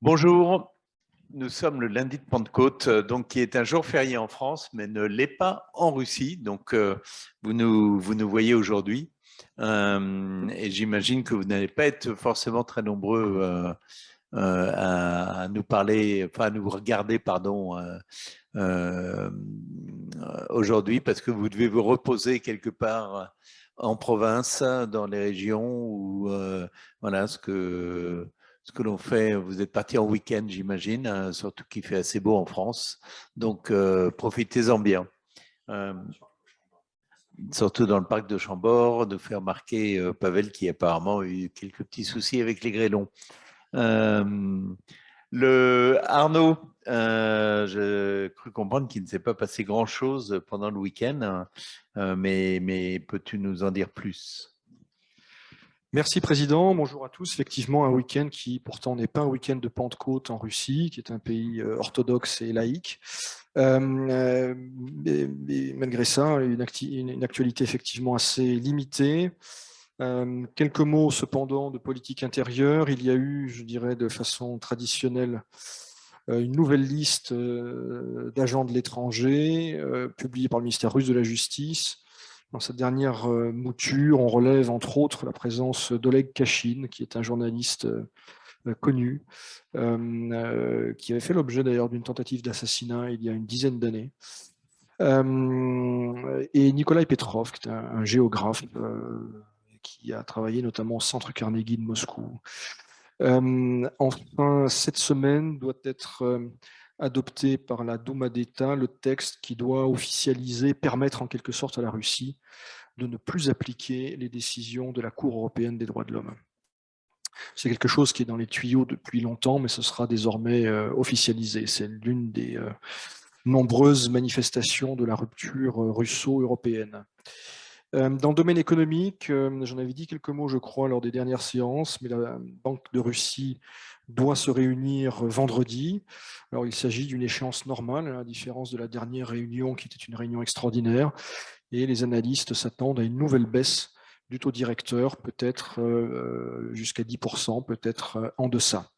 Bonjour, nous sommes le lundi de Pentecôte, donc qui est un jour férié en France, mais ne l'est pas en Russie. Donc vous nous voyez aujourd'hui, et j'imagine que vous n'allez pas être forcément très nombreux à nous parler, enfin à nous regarder, pardon, euh, aujourd'hui, parce que vous devez vous reposer quelque part en province, dans les régions où voilà ce que l'on fait. Vous êtes parti en week-end, j'imagine, surtout qu'il fait assez beau en France, donc profitez-en bien. Euh, Surtout dans le parc de Chambord, de faire marquer Pavel qui apparemment a eu quelques petits soucis avec les grêlons. Euh, Arnaud, je cru comprendre qu'il ne s'est pas passé grand-chose pendant le week-end, mais peux-tu nous en dire plus? Merci Président, bonjour à tous. Effectivement, un week-end qui pourtant n'est pas un week-end de Pentecôte en Russie, qui est un pays orthodoxe et laïque. Mais malgré ça, une actualité effectivement assez limitée. Quelques mots cependant de politique intérieure. Il y a eu, je dirais de façon traditionnelle, une nouvelle liste d'agents de l'étranger publiée par le ministère russe de la Justice. Dans cette dernière mouture, on relève entre autres la présence d'Oleg Kachin, qui est un journaliste connu, qui avait fait l'objet d'ailleurs d'une tentative d'assassinat il y a une dizaine d'années. Et Nikolai Petrov, qui est un géographe qui a travaillé notamment au Centre Carnegie de Moscou. Enfin, cette semaine doit être adopté par la Douma d'État le texte qui doit officialiser, permettre en quelque sorte à la Russie de ne plus appliquer les décisions de la Cour européenne des droits de l'homme. C'est quelque chose qui est dans les tuyaux depuis longtemps, mais ce sera désormais officialisé. C'est l'une des nombreuses manifestations de la rupture russo-européenne. Dans le domaine économique, j'en avais dit quelques mots, je crois, lors des dernières séances, mais la Banque de Russie doit se réunir vendredi. Alors, il s'agit d'une échéance normale, à la différence de la dernière réunion qui était une réunion extraordinaire, et les analystes s'attendent à une nouvelle baisse du taux directeur, peut-être jusqu'à 10%, peut-être en deçà.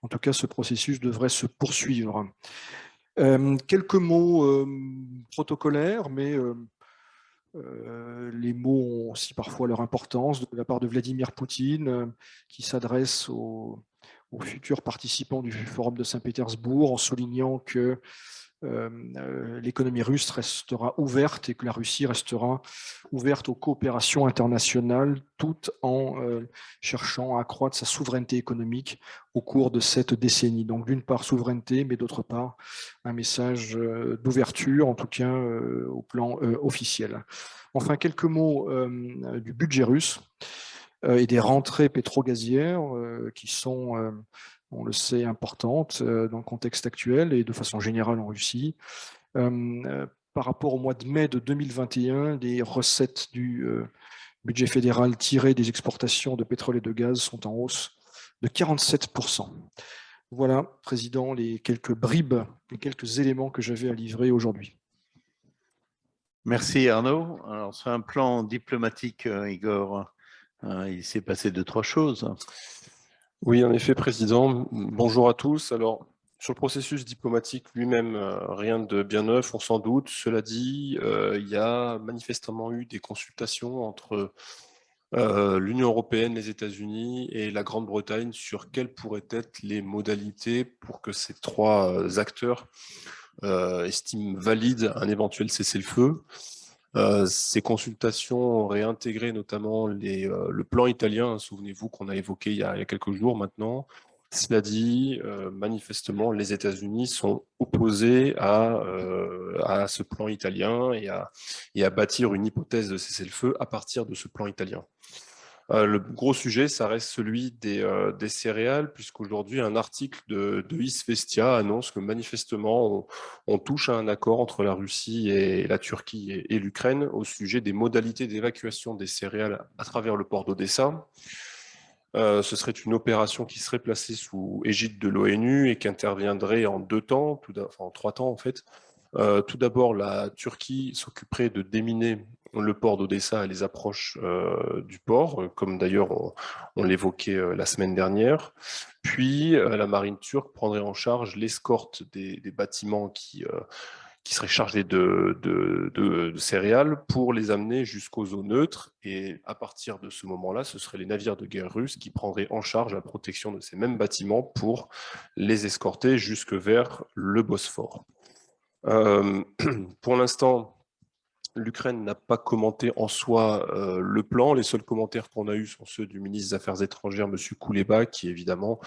En tout cas, ce processus devrait se poursuivre. Quelques mots protocolaires, mais les mots ont aussi parfois leur importance, de la part de Vladimir Poutine, qui s'adresse aux futurs participants du Forum de Saint-Pétersbourg en soulignant que l'économie russe restera ouverte et que la Russie restera ouverte aux coopérations internationales tout en cherchant à accroître sa souveraineté économique au cours de cette décennie. Donc d'une part souveraineté, mais d'autre part un message d'ouverture, en tout cas au plan officiel. Enfin, quelques mots du budget russe et des rentrées pétro-gazières qui sont on le sait, importantes dans le contexte actuel et de façon générale en Russie. Par rapport au mois de mai de 2021, les recettes du budget fédéral tirées des exportations de pétrole et de gaz sont en hausse de 47%. Voilà, Président, les quelques bribes, les quelques éléments que j'avais à livrer aujourd'hui. Merci Arnaud. Alors sur un plan diplomatique, Igor, il s'est passé deux, trois choses. Oui, en effet, Président. Bonjour à tous. Alors, sur le processus diplomatique lui-même, rien de bien neuf, on s'en doute. Cela dit, il y a manifestement eu des consultations entre l'Union européenne, les États-Unis et la Grande-Bretagne sur quelles pourraient être les modalités pour que ces trois acteurs estiment valide un éventuel cessez-le-feu. Ces consultations auraient intégré notamment le plan italien, souvenez-vous qu'on a évoqué il y a quelques jours maintenant. Cela dit, manifestement, les États-Unis sont opposés à ce plan italien et à bâtir une hypothèse de cessez-le-feu à partir de ce plan italien. Le gros sujet, ça reste celui des céréales, puisqu'aujourd'hui, un article de Isvestia annonce que manifestement, on touche à un accord entre la Russie et la Turquie et l'Ukraine au sujet des modalités d'évacuation des céréales à travers le port d'Odessa. Ce serait une opération qui serait placée sous égide de l'ONU et qui interviendrait en deux temps, en trois temps en fait. Tout d'abord, la Turquie s'occuperait de déminer le port d'Odessa et les approches du port, comme d'ailleurs on l'évoquait la semaine dernière. Puis la marine turque prendrait en charge l'escorte des bâtiments qui seraient chargés de céréales pour les amener jusqu'aux zones neutres. Et à partir de ce moment-là, ce seraient les navires de guerre russes qui prendraient en charge la protection de ces mêmes bâtiments pour les escorter jusque vers le Bosphore. Pour l'instant, l'Ukraine n'a pas commenté en soi le plan. Les seuls commentaires qu'on a eus sont ceux du ministre des Affaires étrangères, M. Kouleba, qui évidemment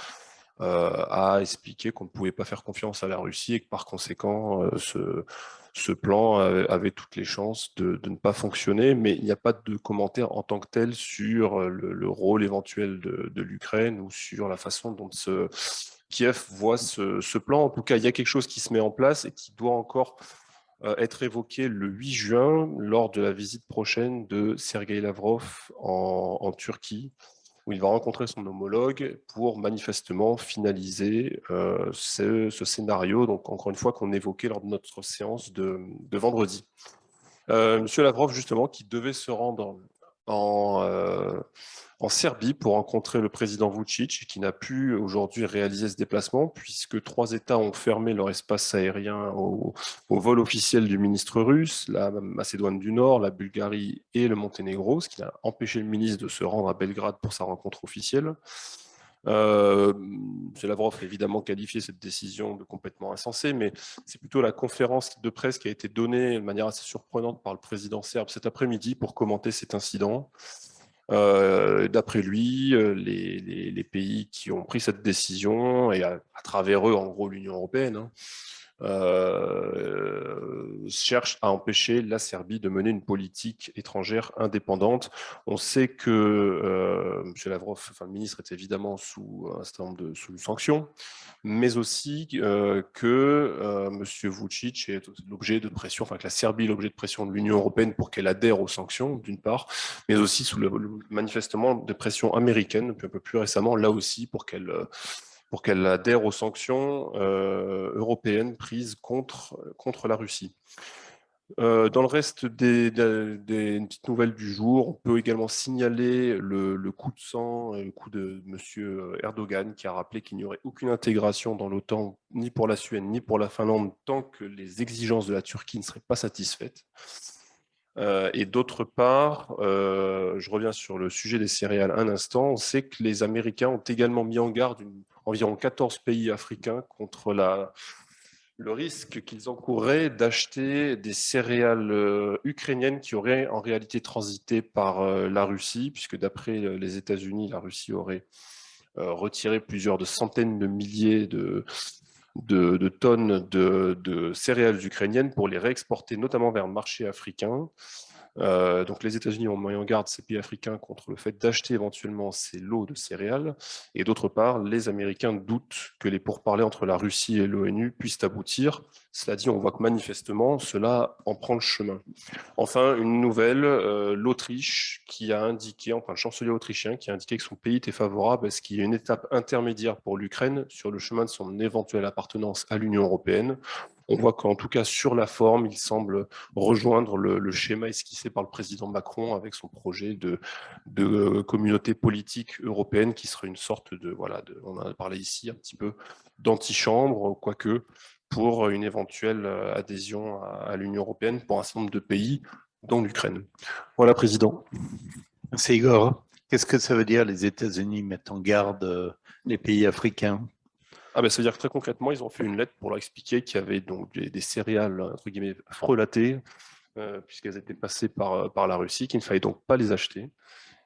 a expliqué qu'on ne pouvait pas faire confiance à la Russie et que par conséquent, ce plan avait toutes les chances de ne pas fonctionner. Mais il n'y a pas de commentaire en tant que tel sur le rôle éventuel de l'Ukraine ou sur la façon dont Kiev voit ce plan. En tout cas, il y a quelque chose qui se met en place et qui doit encore être évoqué le 8 juin lors de la visite prochaine de Sergueï Lavrov en Turquie, où il va rencontrer son homologue pour manifestement finaliser ce scénario, donc encore une fois qu'on évoquait lors de notre séance de vendredi. Monsieur Lavrov, justement, qui devait se rendre en Serbie pour rencontrer le président Vučić et qui n'a pu aujourd'hui réaliser ce déplacement puisque 3 États ont fermé leur espace aérien au vol officiel du ministre russe, la Macédoine du Nord, la Bulgarie et le Monténégro, ce qui a empêché le ministre de se rendre à Belgrade pour sa rencontre officielle. M. Lavrov a évidemment qualifié cette décision de complètement insensée, mais c'est plutôt la conférence de presse qui a été donnée de manière assez surprenante par le président serbe cet après-midi pour commenter cet incident. D'après lui, les pays qui ont pris cette décision, et à travers eux, en gros, l'Union européenne, cherchent à empêcher la Serbie de mener une politique étrangère indépendante. On sait que M. Lavrov, enfin, le ministre, est évidemment sous un certain nombre de sanctions, mais aussi que M. Vučić est l'objet de pression, enfin que la Serbie est l'objet de pression de l'Union européenne pour qu'elle adhère aux sanctions, d'une part, mais aussi sous manifestement de pression américaine, puis un peu plus récemment, là aussi, pour qu'elle adhère aux sanctions européennes prises contre la Russie. Dans le reste des petites nouvelles du jour, on peut également signaler le coup de sang, le coup de M. Erdogan, qui a rappelé qu'il n'y aurait aucune intégration dans l'OTAN, ni pour la Suède, ni pour la Finlande, tant que les exigences de la Turquie ne seraient pas satisfaites. Et d'autre part, je reviens sur le sujet des céréales un instant, on sait que les Américains ont également mis en garde environ 14 pays africains contre le risque qu'ils encourraient d'acheter des céréales ukrainiennes qui auraient en réalité transité par la Russie, puisque d'après les États-Unis, la Russie aurait retiré plusieurs centaines de milliers de tonnes de céréales ukrainiennes pour les réexporter notamment vers le marché africain. Donc les États-Unis ont mis en garde ces pays africains contre le fait d'acheter éventuellement ces lots de céréales. Et d'autre part, les Américains doutent que les pourparlers entre la Russie et l'ONU puissent aboutir. Cela dit, on voit que manifestement, cela en prend le chemin. Enfin, une nouvelle, l'Autriche qui a indiqué, enfin le chancelier autrichien qui a indiqué que son pays était favorable à ce qu'il y ait une étape intermédiaire pour l'Ukraine sur le chemin de son éventuelle appartenance à l'Union européenne. On voit qu'en tout cas, sur la forme, il semble rejoindre le schéma esquissé par le président Macron avec son projet de communauté politique européenne qui serait une sorte on en a parlé ici, un petit peu d'antichambre, quoique, pour une éventuelle adhésion à l'Union européenne pour un certain nombre de pays, dont l'Ukraine. Voilà, Président. Merci Igor. Qu'est-ce que ça veut dire les États-Unis mettent en garde les pays africains? Ça veut dire que très concrètement, ils ont fait une lettre pour leur expliquer qu'il y avait donc des céréales, entre guillemets, frelatées, puisqu'elles étaient passées par la Russie, qu'il ne fallait donc pas les acheter.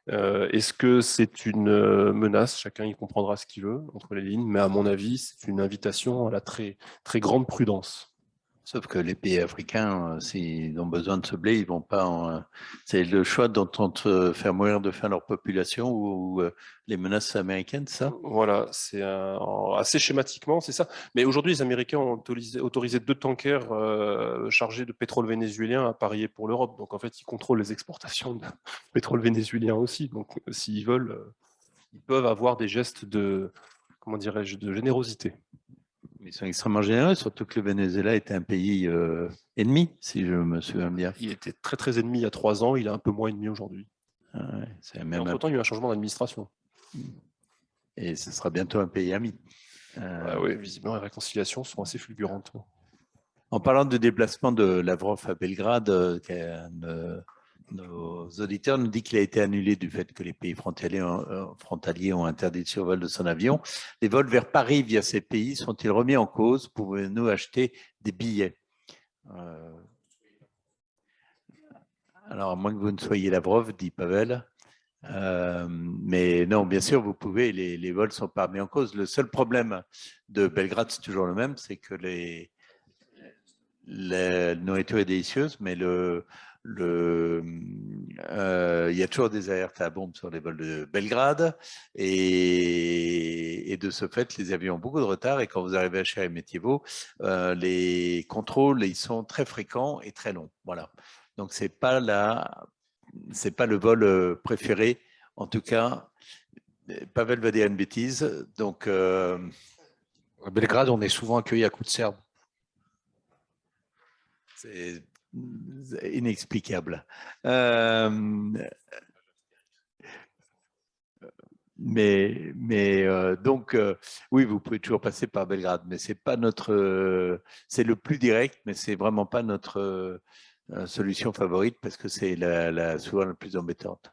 Est-ce que c'est une menace? Chacun y comprendra ce qu'il veut entre les lignes, mais à mon avis, c'est une invitation à la très, très grande prudence. Sauf que les pays africains, s'ils ont besoin de ce blé, ils vont pas. C'est le choix d'entendre faire mourir de faim leur population ou les menaces américaines, ça? Voilà, c'est assez schématiquement, c'est ça. Mais aujourd'hui, les Américains ont autorisé 2 tankers chargés de pétrole vénézuélien à parier pour l'Europe. Donc en fait, ils contrôlent les exportations de pétrole vénézuélien aussi. Donc s'ils veulent, ils peuvent avoir des gestes de, comment dirais-je, de générosité. Ils sont extrêmement généreux, surtout que le Venezuela était un pays ennemi, si je me souviens bien. Il était très très ennemi il y a 3 ans, il est un peu moins ennemi aujourd'hui. Ah ouais, c'est Et même entre-temps, il y a eu un changement d'administration. Et ce sera bientôt un pays ami. Oui, visiblement, les réconciliations sont assez fulgurantes. En parlant de déplacement de Lavrov à Belgrade, nos auditeurs nous disent qu'il a été annulé du fait que les pays frontaliers ont interdit le survol de son avion. Les vols vers Paris via ces pays sont-ils remis en cause? Pouvez-nous acheter des billets? Alors, à moins que vous ne soyez Lavrov, dit Pavel. Mais non, bien sûr, vous pouvez, les vols sont pas mis en cause. Le seul problème de Belgrade, c'est toujours le même, c'est que la nourriture est délicieuse, mais il y a toujours des alertes à bombes sur les vols de Belgrade et de ce fait, les avions ont beaucoup de retard et quand vous arrivez à Sheremetyevo, les contrôles, ils sont très fréquents et très longs. Voilà. Donc, c'est pas le vol préféré. En tout cas, Pavel va dire une bêtise. Donc, à Belgrade, on est souvent accueilli à coups de serbe. C'est inexplicable. Donc, oui, vous pouvez toujours passer par Belgrade, mais c'est pas c'est le plus direct, mais c'est vraiment pas notre solution favorite parce que c'est souvent la plus embêtante.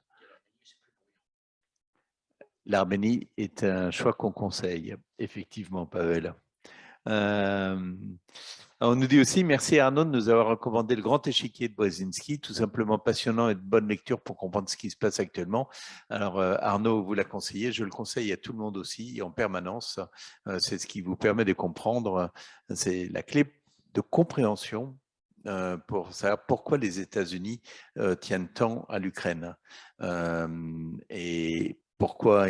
L'Arménie est un choix qu'on conseille, effectivement, Pavel. On nous dit aussi, merci Arnaud de nous avoir recommandé le grand échiquier de Brzezinski, tout simplement passionnant et de bonne lecture pour comprendre ce qui se passe actuellement. Alors Arnaud vous l'a conseillé, je le conseille à tout le monde aussi en permanence. C'est ce qui vous permet de comprendre, c'est la clé de compréhension pour savoir pourquoi les États-Unis tiennent tant à l'Ukraine. Et pourquoi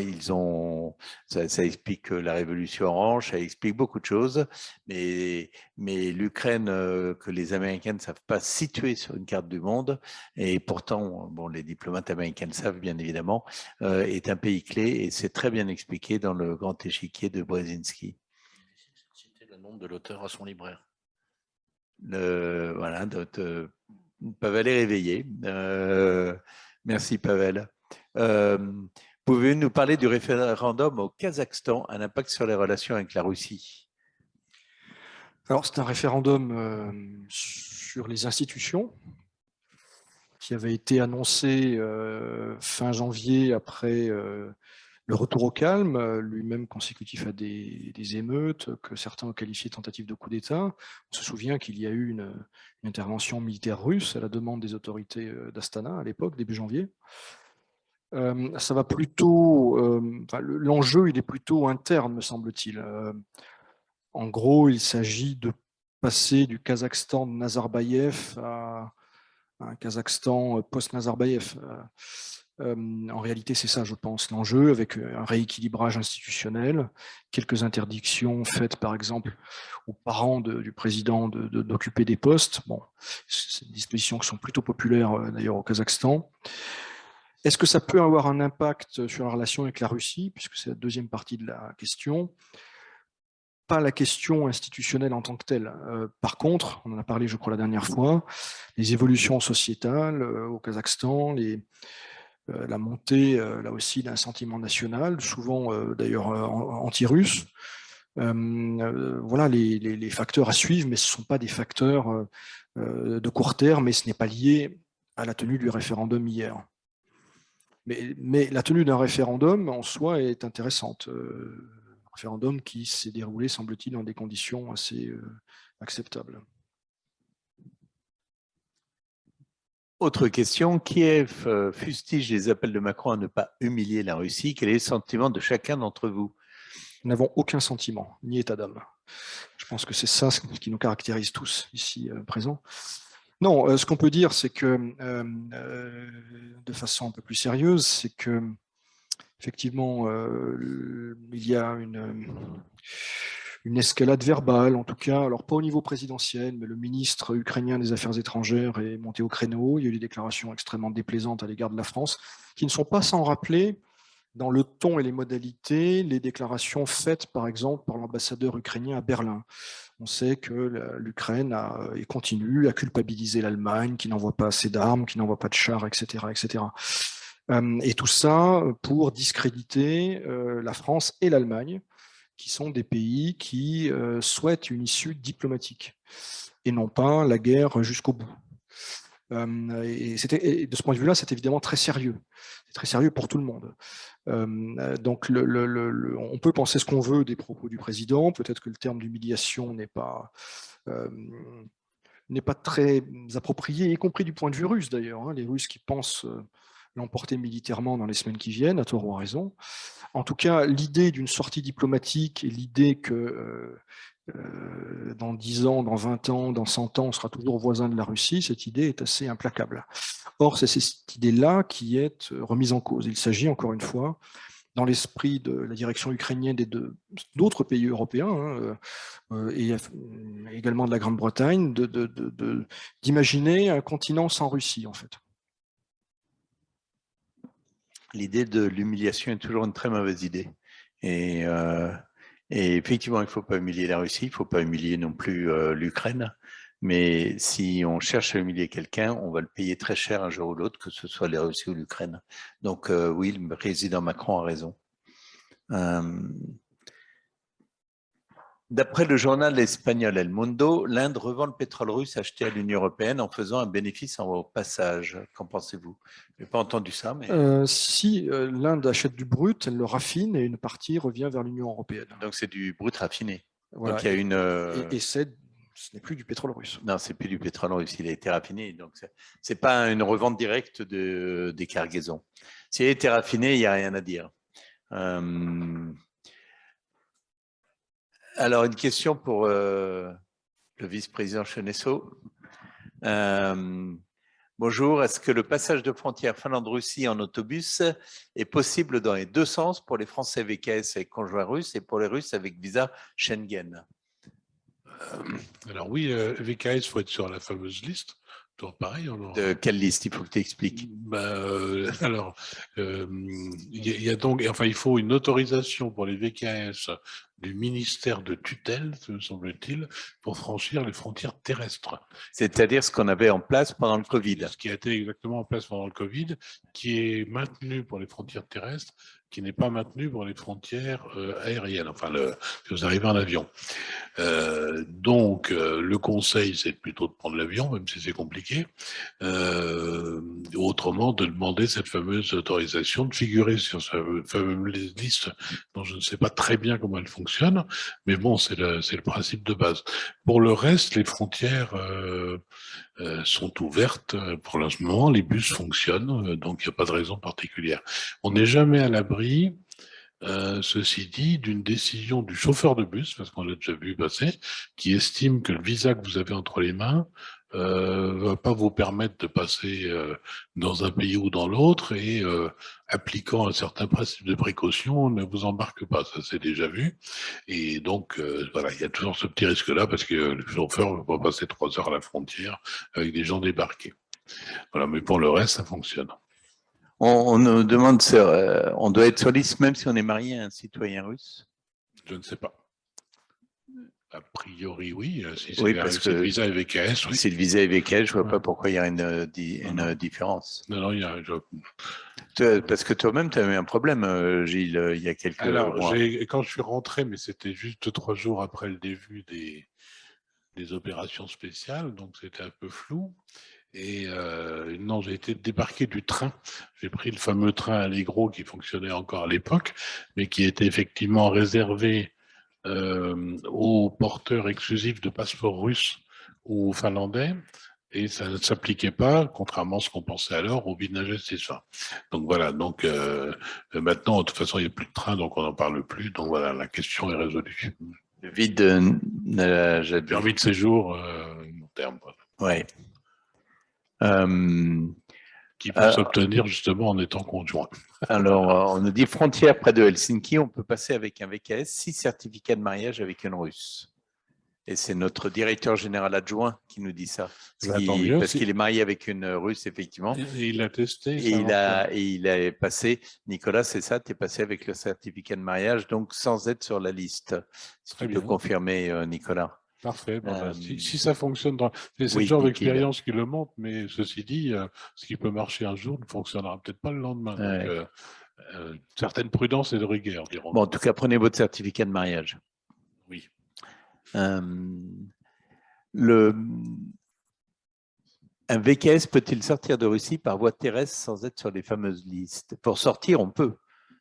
ça explique la révolution orange, ça explique beaucoup de choses, mais l'Ukraine que les Américains ne savent pas situer sur une carte du monde, et pourtant, bon, les diplomates américains le savent bien évidemment, est un pays clé et c'est très bien expliqué dans le grand échiquier de Brzezinski. Citer le nom de l'auteur à son libraire. Voilà, Pavel est réveillé. Merci Pavel. Pouvez-vous nous parler du référendum au Kazakhstan, un impact sur les relations avec la Russie? Alors, c'est un référendum sur les institutions qui avait été annoncé fin janvier après le retour au calme, lui-même consécutif à des émeutes que certains ont qualifié de tentative de coup d'État. On se souvient qu'il y a eu une intervention militaire russe à la demande des autorités d'Astana à l'époque, début janvier. Ça va plutôt, l'enjeu, il est plutôt interne, me semble-t-il. En gros, il s'agit de passer du Kazakhstan de Nazarbayev à un Kazakhstan post-Nazarbayev. En réalité, c'est ça, je pense, l'enjeu, avec un rééquilibrage institutionnel, quelques interdictions faites, par exemple, aux parents du président d'occuper des postes. Bon, c'est des dispositions qui sont plutôt populaires, d'ailleurs, au Kazakhstan. Est-ce que ça peut avoir un impact sur la relation avec la Russie, puisque c'est la deuxième partie de la question? Pas la question institutionnelle en tant que telle. Par contre, on en a parlé, je crois, la dernière fois, les évolutions sociétales au Kazakhstan, la montée, là aussi, d'un sentiment national, souvent d'ailleurs anti-russe. Voilà les facteurs à suivre, mais ce ne sont pas des facteurs de court terme, et ce n'est pas lié à la tenue du référendum hier. Mais la tenue d'un référendum en soi est intéressante. Un référendum qui s'est déroulé, semble-t-il, dans des conditions assez acceptables. Autre question, Kiev fustige les appels de Macron à ne pas humilier la Russie. Quel est le sentiment de chacun d'entre vous? Nous n'avons aucun sentiment, ni état d'âme. Je pense que c'est ça ce qui nous caractérise tous ici présents. Non, ce qu'on peut dire, c'est que, de façon un peu plus sérieuse, c'est que effectivement, il y a une escalade verbale, en tout cas, alors pas au niveau présidentiel, mais le ministre ukrainien des Affaires étrangères est monté au créneau. Il y a eu des déclarations extrêmement déplaisantes à l'égard de la France, qui ne sont pas sans rappeler dans le ton et les modalités, les déclarations faites, par exemple, par l'ambassadeur ukrainien à Berlin. On sait que l'Ukraine continue à culpabiliser l'Allemagne, qui n'envoie pas assez d'armes, qui n'envoie pas de chars, etc., etc. Et tout ça pour discréditer la France et l'Allemagne, qui sont des pays qui souhaitent une issue diplomatique et non pas la guerre jusqu'au bout. Et de ce point de vue-là, c'est évidemment très sérieux. C'est très sérieux pour tout le monde. Donc, on peut penser ce qu'on veut des propos du président. Peut-être que le terme d'humiliation n'est pas très approprié, y compris du point de vue russe d'ailleurs. Hein. Les Russes qui pensent l'emporter militairement dans les semaines qui viennent, à tort ou à raison. En tout cas, l'idée d'une sortie diplomatique et l'idée que dans 10 ans, dans 20 ans, dans 100 ans, on sera toujours voisin de la Russie, cette idée est assez implacable. Or, c'est cette idée-là qui est remise en cause. Il s'agit, encore une fois, dans l'esprit de la direction ukrainienne et d'autres pays européens, et également de la Grande-Bretagne, d'imaginer un continent sans Russie, en fait. L'idée de l'humiliation est toujours une très mauvaise idée. Et effectivement, il ne faut pas humilier la Russie, il ne faut pas humilier non plus l'Ukraine. Mais si on cherche à humilier quelqu'un, on va le payer très cher un jour ou l'autre, que ce soit la Russie ou l'Ukraine. Donc oui, le président Macron a raison. D'après le journal espagnol El Mundo, l'Inde revend le pétrole russe acheté à l'Union européenne en faisant un bénéfice en passage. Qu'en pensez-vous? Je n'ai pas entendu ça. Mais... si l'Inde achète du brut, elle le raffine et une partie revient vers l'Union européenne. Donc c'est du brut raffiné. Voilà. Donc il y a une... Et ce n'est plus du pétrole russe. Non, c'est plus du pétrole russe, il a été raffiné. Donc c'est pas une revente directe des cargaisons. S'il a été raffiné, il n'y a rien à dire. Alors, une question pour le vice-président Chenesso. Bonjour, est-ce que le passage de frontière Finlande-Russie en autobus est possible dans les deux sens pour les Français VKS avec conjoint russe et pour les Russes avec visa Schengen? Alors oui, VKS, il faut être sur la fameuse liste. Toujours pareil. De quelle liste? Il faut que tu expliques. Alors, il y a donc, enfin, il faut une autorisation pour les VKS du ministère de tutelle, me semble-t-il, pour franchir les frontières terrestres. C'est-à-dire ce qu'on avait en place pendant le Covid. Ce qui a été exactement en place pendant le Covid, qui est maintenu pour les frontières terrestres, qui n'est pas maintenu pour les frontières aériennes, enfin, si vous arrivez en avion. Donc, le conseil, c'est plutôt de prendre l'avion, même si c'est compliqué. Autrement, de demander cette fameuse autorisation de figurer sur cette fameuse liste dont je ne sais pas très bien comment elle fonctionne, mais bon, c'est le principe de base. Pour le reste, les frontières sont ouvertes pour le moment, les bus fonctionnent, donc il n'y a pas de raison particulière. On n'est jamais à l'abri, ceci dit, d'une décision du chauffeur de bus, parce qu'on l'a déjà vu passer, qui estime que le visa que vous avez entre les mains va pas vous permettre de passer dans un pays ou dans l'autre et appliquant un certain principe de précaution, ne vous embarque pas. Ça c'est déjà vu. Et donc voilà, il y a toujours ce petit risque-là parce que le chauffeur ne va pas passer 3 heures à la frontière avec des gens débarqués. Voilà, mais pour le reste, ça fonctionne. On nous demande, on doit être sur liste même si on est marié à un citoyen russe? Je ne sais pas. A priori, oui. Si oui, parce que le visa est VKS, oui. Si le visa est VKS, je ne vois pas pourquoi il y a une différence. Non, il y a... Parce que toi-même, tu as eu un problème, Gilles, il y a quelques mois. Alors, quand je suis rentré, mais c'était juste 3 jours après le début des opérations spéciales, donc c'était un peu flou. Et non, j'ai été débarqué du train. J'ai pris le fameux train Allegro qui fonctionnait encore à l'époque, mais qui était effectivement réservé aux porteurs exclusifs de passeports russes ou finlandais. Et ça ne s'appliquait pas, contrairement à ce qu'on pensait alors, aux vides c'est ça. Donc voilà, donc maintenant, de toute façon, il n'y a plus de train, donc on n'en parle plus. Donc voilà, la question est résolue. Le vide permis de séjour, long terme. Voilà. Ouais. Qui peut s'obtenir justement en étant conjoint. Alors, on nous dit frontière près de Helsinki, on peut passer avec un VKS, 6 certificats de mariage avec une Russe. Et c'est notre directeur général adjoint qui nous dit ça. Bah, tant mieux, Parce qu'il est marié avec une Russe, effectivement. Et il a testé. Et il a passé, Nicolas, c'est ça, tu es passé avec le certificat de mariage, donc sans être sur la liste. Si tu peux confirmer, Nicolas. Parfait. Si ça fonctionne, c'est oui, le genre d'expérience qui le montre, mais ceci dit, ce qui peut marcher un jour ne fonctionnera peut-être pas le lendemain. Donc, certaine prudence et de rigueur, dirons. Bon, en tout cas, prenez votre certificat de mariage. Oui. Un VKS peut-il sortir de Russie par voie terrestre sans être sur les fameuses listes? Pour sortir, on peut.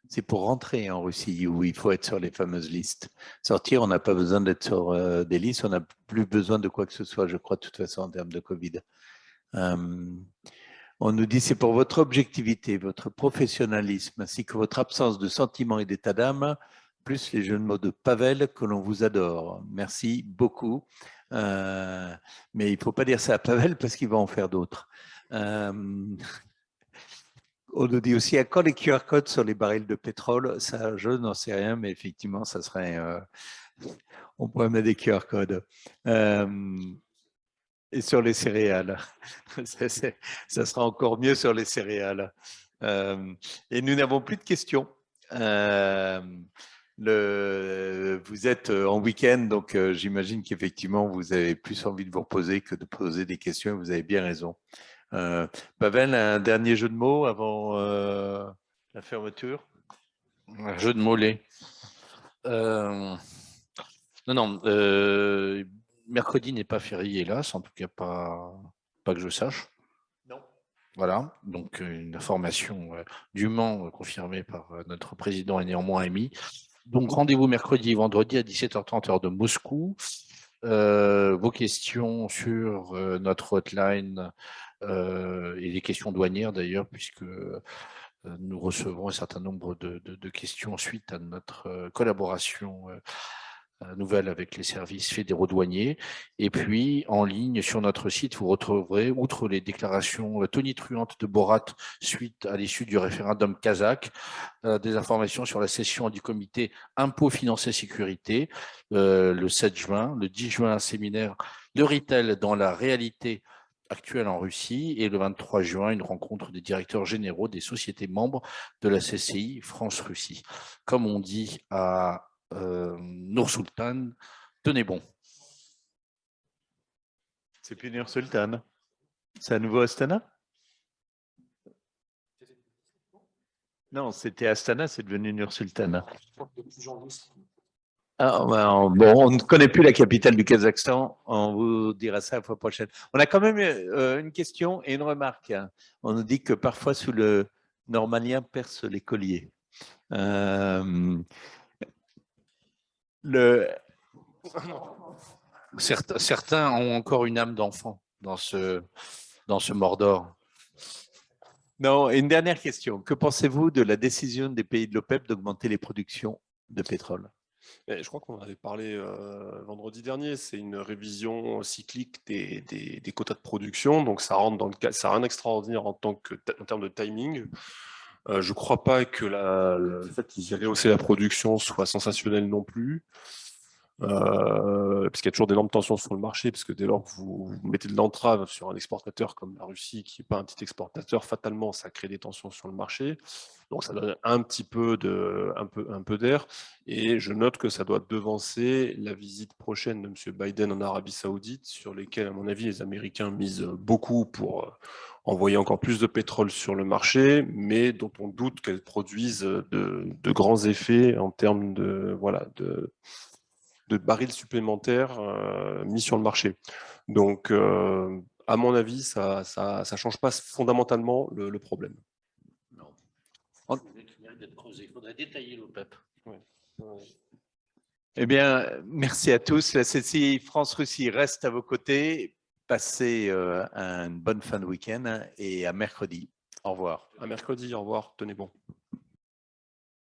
C'est pour rentrer en Russie où il faut être sur les fameuses listes. Sortir, on n'a pas besoin d'être sur des listes, on n'a plus besoin de quoi que ce soit, je crois, de toute façon, en termes de Covid. On nous dit c'est pour votre objectivité, votre professionnalisme, ainsi que votre absence de sentiment et d'état d'âme, plus les jeux de mots de Pavel que l'on vous adore. Merci beaucoup. Mais il ne faut pas dire ça à Pavel parce qu'il va en faire d'autres. On nous dit aussi à quand les QR codes sur les barils de pétrole? Ça, je n'en sais rien, mais effectivement, ça serait. On pourrait mettre des QR codes. Et sur les céréales. Ça sera encore mieux sur les céréales. Et nous n'avons plus de questions. Vous êtes en week-end, donc j'imagine qu'effectivement, vous avez plus envie de vous reposer que de poser des questions, et vous avez bien raison. Pavel, un dernier jeu de mots avant la fermeture? Un jeu de mots laid. Non, mercredi n'est pas férié, hélas, en tout cas pas que je sache. Non. Voilà, donc une information dûment confirmée par notre président et néanmoins émis. Donc rendez-vous mercredi et vendredi à 17h30 heure de Moscou. Vos questions sur notre hotline et les questions douanières d'ailleurs, puisque nous recevrons un certain nombre de questions suite à notre collaboration nouvelle avec les services fédéraux douaniers. Et puis, en ligne, sur notre site, vous retrouverez, outre les déclarations tonitruantes de Borat suite à l'issue du référendum kazakh, des informations sur la session du comité Impôts, Finances et Sécurité, le 7 juin, le 10 juin, un séminaire de retail dans la réalité actuelle en Russie, et le 23 juin, une rencontre des directeurs généraux des sociétés membres de la CCI France-Russie. Comme on dit à Nur-Sultan, tenez bon. C'est plus Nur-Sultan. C'est à nouveau Astana? Non, c'était Astana, c'est devenu Nur-Sultan. Ah, bon, on ne connaît plus la capitale du Kazakhstan, on vous dira ça la fois prochaine. On a quand même une question et une remarque. On nous dit que parfois sous le normalien perce les colliers. Certains ont encore une âme d'enfant dans ce Mordor. Non, une dernière question. Que pensez-vous de la décision des pays de l'OPEP d'augmenter les productions de pétrole? Je crois qu'on en avait parlé vendredi dernier. C'est une révision cyclique des quotas de production, donc ça rentre dans le cas, ça n'a rien d'extraordinaire en termes de timing. Je ne crois pas que le fait qu'ils aient rehaussé la production soit sensationnel non plus. Parce qu'il y a toujours d'énormes tensions sur le marché, parce que dès lors que vous mettez de l'entrave sur un exportateur comme la Russie, qui n'est pas un petit exportateur, fatalement, ça crée des tensions sur le marché. Donc ça donne un petit peu d'air. Et je note que ça doit devancer la visite prochaine de M. Biden en Arabie Saoudite, sur lesquelles, à mon avis, les Américains misent beaucoup pour envoyer encore plus de pétrole sur le marché, mais dont on doute qu'elles produisent de grands effets en termes de barils supplémentaires mis sur le marché. Donc, à mon avis, ça ne change pas fondamentalement le problème. Non. Il faudrait détailler l'OPEP. Ouais. Eh bien, merci à tous. La CCI France-Russie reste à vos côtés. Passez une bonne fin de week-end et à mercredi. Au revoir. À mercredi, au revoir. Tenez bon.